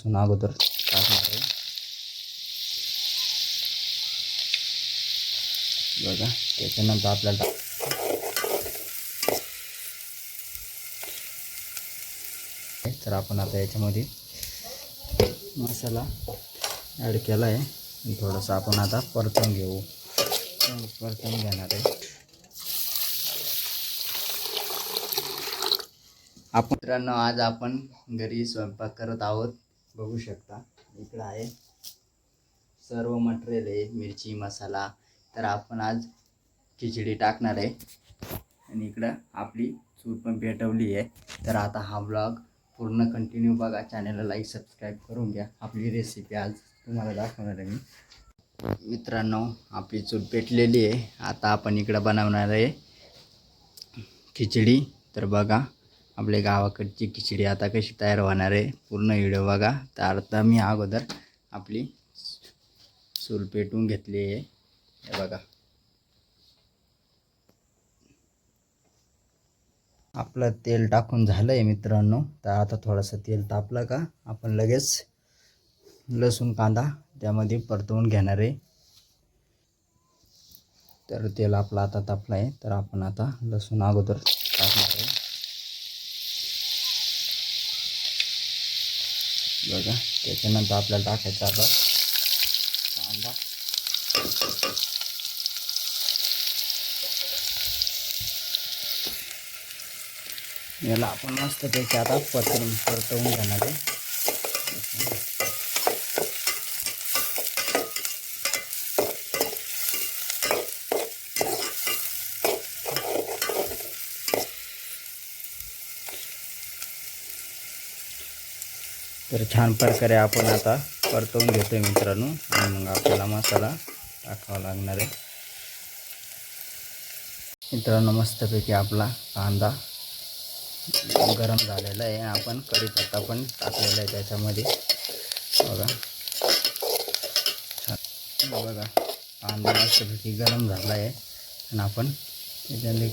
लसूण अगोदर टाकणार आहे बघा। त्याच्यानंतर आपल्याला तर आपण आता याच्यामध्ये मसाला ॲड केला आहे। थोडंसं आपण आता परतून घेऊ, परतून घेणार आहे आपण। मित्रांनो, आज आपण घरी स्वयंपाक करत आहोत। बघू शकता इकडं आहे सर्व मटेरियल आहे, मिरची मसाला। तर आपण आज खिचडी टाकणार आहे आणि इकडं आपली चूल पण पेटवली आहे। तर आता हा ब्लॉग पूर्ण कंटिन्यू बघा, चॅनलला लाईक सबस्क्राईब करून घ्या। आपली रेसिपी आज तुम्हाला दाखवणार आहे मी। मित्रांनो, आपली चूल पेटलेली आहे। आता आपण इकडं बनवणार आहे खिचडी। तर बघा आपल्या गावाकडची खिचडी आता कशी तयार होणार आहे, पूर्ण व्हिडिओ बघा। तर आता मी अगोदर आपली चूल पेटवून घेतली आहे, हे बघा। आपलं तेल टाकून झालं आहे मित्रांनो। तर आता थोडंसं तेल तापलं का आपण लगेच लसूण कांदा त्यामध्ये परतवून घेणार आहे। तर तेल आपलं आता तापलं आहे, तर आपण आता लसूण अगोदर टाकणार आहे बघा। त्याच्यानंतर आपल्याला टाकायचा आता कांदा, याला आपण मस्तपैकी आता परतवून घेणार आहे। तर छान प्रकारे आपण आता परतवून घेतोय मित्रांनो, आणि मग आपल्याला मसाला टाकावा लागणार आहे मित्रांनो। मस्तपैकी आपला कांदा गरम झालेला आहे, आपण कढीपत्ता पण टाकलेला आहे त्याच्यामध्ये बघा। बघा कांदा मस्तपैकी गरम झाला आहे आणि आपण त्याच्यामध्ये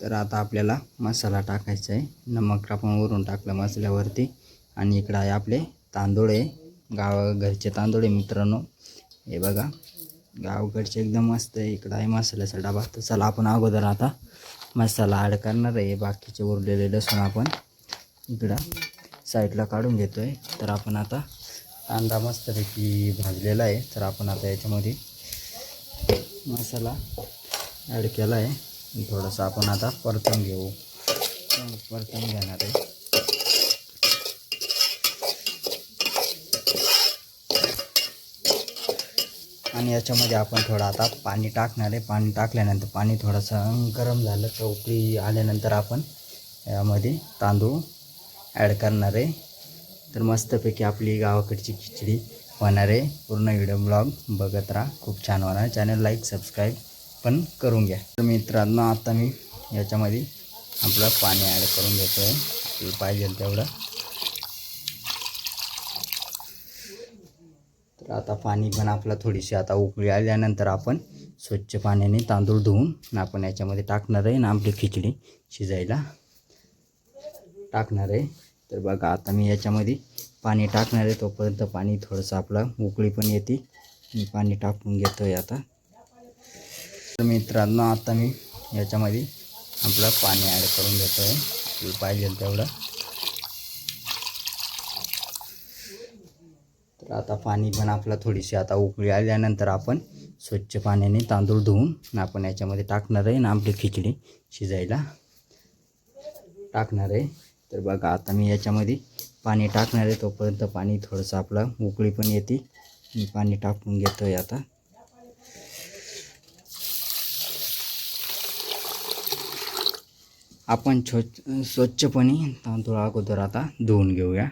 तर आता आपल्याला मसाला टाकायचा आहे। नमक आपण वरून टाकलं मसाल्यावरती, आणि इकडं आहे आपले तांदूळ आहे, घरचे तांदूळ आहे मित्रांनो, हे बघा गावकडचे एकदम मस्त आहे। इकडं आहे मसाल्याचा डबा। तर चला आपण अगोदर आता मसाला ॲड करणार आहे। बाकीचे उरलेले लसूण आपण इकडं साईडला काढून घेतो आहे। तर आपण आता कांदा मस्तपैकी भाजलेला आहे, तर आपण आता याच्यामध्ये मसाला ॲड केला आहे। थोडंसं आपण आता परतून घेऊ, परतून घेणार आहे आणि याच्यामध्ये आपण थोडं आता पाणी टाकणार आहे। पाणी टाकल्यानंतर पाणी थोडंसं गरम झालं तर उकळी आल्यानंतर आपण यामध्ये तांदूळ ॲड करणार आहे। तर मस्तपैकी आपली गावाकडची खिचडी होणार आहे। पूर्ण व्हिडिओ ब्लॉग बघत राहा, खूप छान होणार। चॅनल लाईक सबस्क्राईब पण करून घ्या। तर मित्रांनो, आता मी याच्यामध्ये आपलं पाणी ॲड करून घेतो आहे, आपल्याला पाहिजे तेवढं। तर आता पाणी पण आपलं थोडीशी आता उकळी आल्यानंतर आपण स्वच्छ पाण्याने तांदूळ धुवून आपण याच्यामध्ये टाकणार आहे आणि आपली खिचडी शिजायला टाकणार आहे। तर बघा आता मी याच्यामध्ये पाणी टाकणार आहे, तोपर्यंत पाणी थोडंसं आपलं उकळी पण येते, मी पाणी टाकून घेतो आहे आता। तर मित्रांनो, आता मी याच्यामध्ये आपलं पाणी ॲड करून घेतो आहे, आपल्याला पाहिजे तेवढं। तर आता पाणी पण आपलं थोडीशी आता उकळी आल्यानंतर आपण स्वच्छ पाण्याने तांदूळ धुवून आपण याच्यामध्ये टाकणार आहे आणि आपली खिचडी शिजायला टाकणार आहे। तर बघा आता मी याच्यामध्ये पाणी टाकणार आहे, तोपर्यंत पाणी थोडंसं आपलं उकळी पण येते, मी पाणी टाकून घेतो आहे आता। आपण स्वच्छपणे तांदूळ अगोदर आता धुवून घेऊया।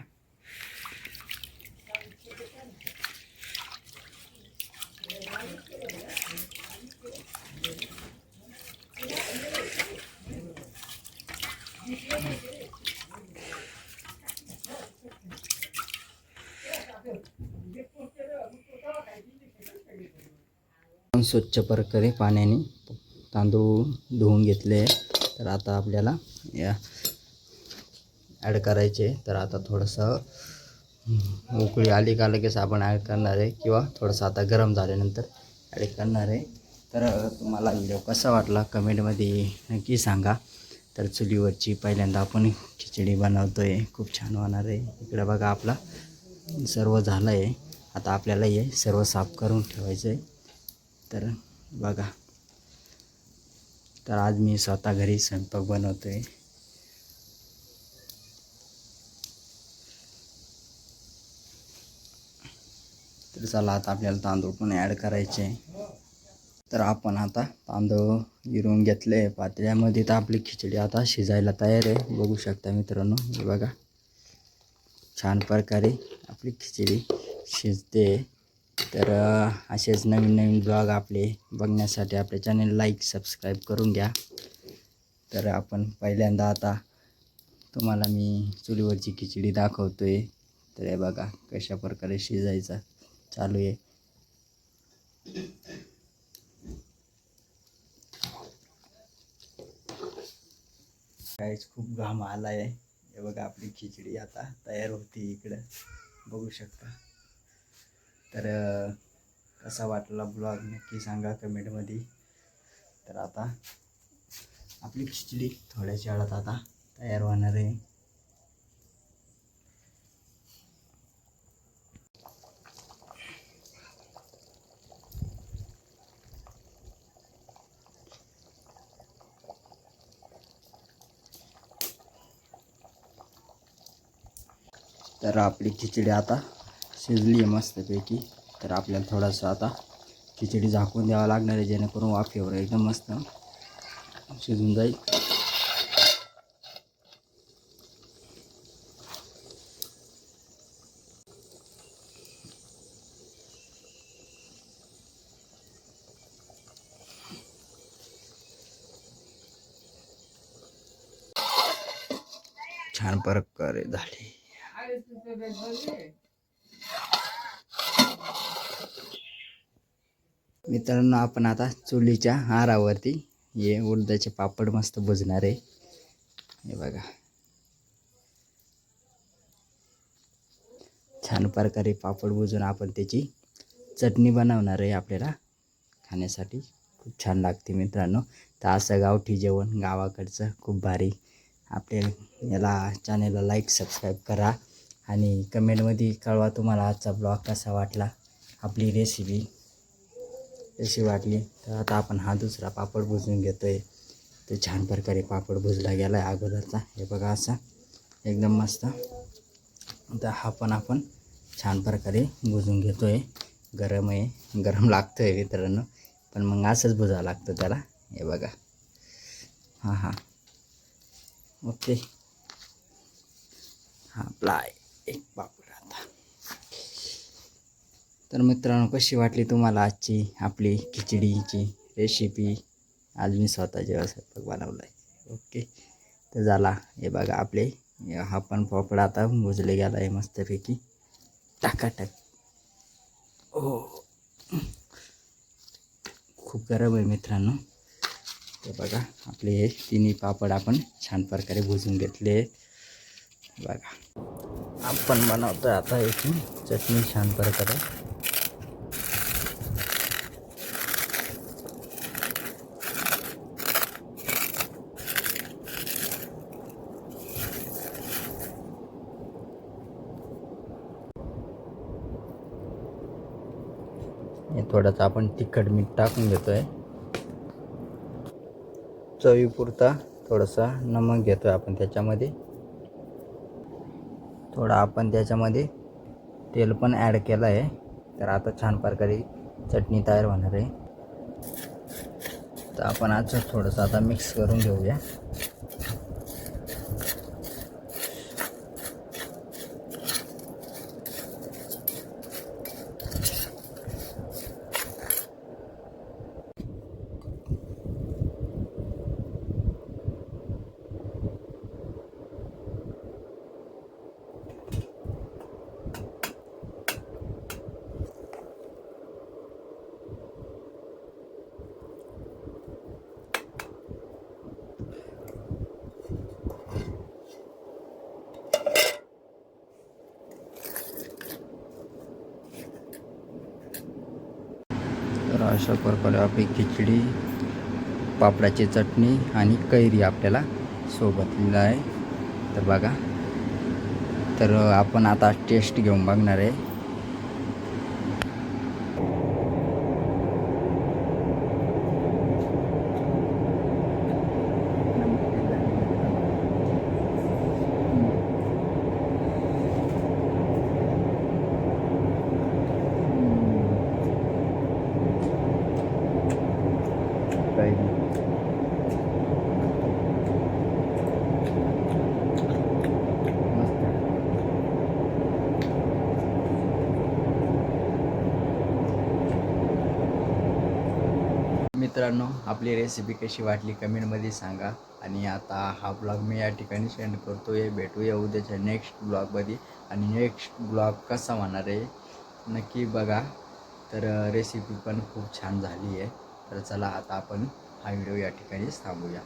स्वच्छ प्रकारे पाण्याने तांदूळ धुवून घेतले। तर आता आपल्याला ॲड करायचे. तर आता थोडंसं उकळी आली का लगेच आपण ॲड करणार आहे, किंवा थोडंसं आता गरम झाल्यानंतर ॲड करणार आहे. तर तुम्हाला व्हिडिओ कसा वाटला कमेंटमध्ये नक्की सांगा. तर चुलीवरची पहिल्यांदा आपण खिचडी बनवतो आहे, खूप छान होणार आहे. इकडं बघा आपला सर्व झालं आहे. आता आपल्याला हे सर्व साफ करून ठेवायचं आहे. तर बघा, तर आज मी स्वतः घरी स्वयंपाक बनवतो आहे. तर चला आता आपल्याला तांदूळ पण ॲड करायचे. तर आपण आता तांदूळ गिरवून घेतले पातेल्यामध्ये. तर आपली खिचडी आता शिजायला तयार आहे. बघू शकता मित्रांनो, हे बघा छान प्रकारे आपली खिचडी शिजते. तर असेच नवीन नवीन ब्लॉग आपले बघण्यासाठी आपल्या चॅनल लाईक सबस्क्राईब करून घ्या. तर आपण पहिल्यांदा आता तुम्हाला मी चुलीवरची खिचडी दाखवतो आहे. तर हे बघा कशा प्रकारे शिजायचा चालू आहे. काहीच खूप घाम आला आहे. हे बघा आपली खिचडी आता तयार होती इकडं, बघू शकता. तर कसा वाटला ब्लॉग नक्की सांगा कमेंटमध्ये. तर आता आपली खिचडी थोड्याच वेळात आता तयार होणार आहे. तर आपली खिचडी आता शिजली आहे मस्तपैकी. तर आपल्याला थोडंसं आता खिचडी झाकून द्यावं लागणार आहे, जेणेकरून वाफेवर एकदम मस्त शिजून जाईल. छान प्रकारे झाली. मित्रांनो, आपण आता चुलीच्या आरावरती हे उडदाचे पापड मस्त भुजणार आहे. हे बघा छान प्रकारे पापड भुजून आपण त्याची चटणी बनवणार आहे आपल्याला खाण्यासाठी. खूप छान लागते मित्रांनो. तर असं गावठी जेवण गावाकडचं खूप भारी. आपल्या याला चॅनलला लाईक सबस्क्राईब करा आणि कमेंटमध्ये कळवा तुम्हाला आजचा ब्लॉग कसा वाटला, आपली रेसिपी कशी वाटली. तर आता आपण हा दुसरा पापड भुजून घेतो आहे. तर छान प्रकारे पापड भुजला गेला आहे अगोदरचा. हे बघा असा एकदम मस्त. तर हा पण आपण छान प्रकारे भुजून घेतो आहे. गरम आहे, गरम लागतो आहे मित्रांनो, पण मग असंच भुजावं लागतं त्याला. हे बघा हां ओके. हा आपला एक पापड आता. तर मित्रांनो, कशी वाटली तुम्हाला आजची आपली खिचडीची रेसिपी. आज मी स्वतः जेव्हा स्वयंपाक बनवला आहे. ओके. तर झाला. हे बघा आपले हा पण पापड आता भुजले गेला आहे मस्तपैकी टाकाटाक. हो, खूप गरम आहे मित्रांनो. ते बघा आपले हे तिन्ही पापड आपण छान प्रकारे भुजून घेतले. बघा आपण बनवतो आता याची चटणी छान प्रकारे. हे थोडंसं आपण तिखट मीठ टाकून घेतो आहे. चवीपुरता थोडंसं नमक घेतो आहे आपण त्याच्यामध्ये. थोडं आपण त्याच्यामध्ये तेल पण ॲड केलं आहे. तर आता छान प्रकारे चटणी तयार होणार आहे. तर आपण आज थोडंसं आता मिक्स करून घेऊया. तर अशा प्रकारे आपली खिचडी, पापडाची चटणी आणि कैरी आपल्याला सोबतलेलं आहे. तर बघा, तर आपण आता टेस्ट घेऊन बघणार आहे. कैरी मित्रांनो, आपली रेसिपी कशी वाटली कमेंटमध्ये सांगा. आणि आता हा ब्लॉग मी या ठिकाणी सेंड करतो आहे. भेटूया उद्याच्या नेक्स्ट ब्लॉगमध्ये. आणि नेक्स्ट ब्लॉग कसा होणार आहे नक्की बघा. तर रेसिपी पण खूप छान झाली आहे. तर चला आता आपण हा व्हिडिओ या ठिकाणीच थांबूया.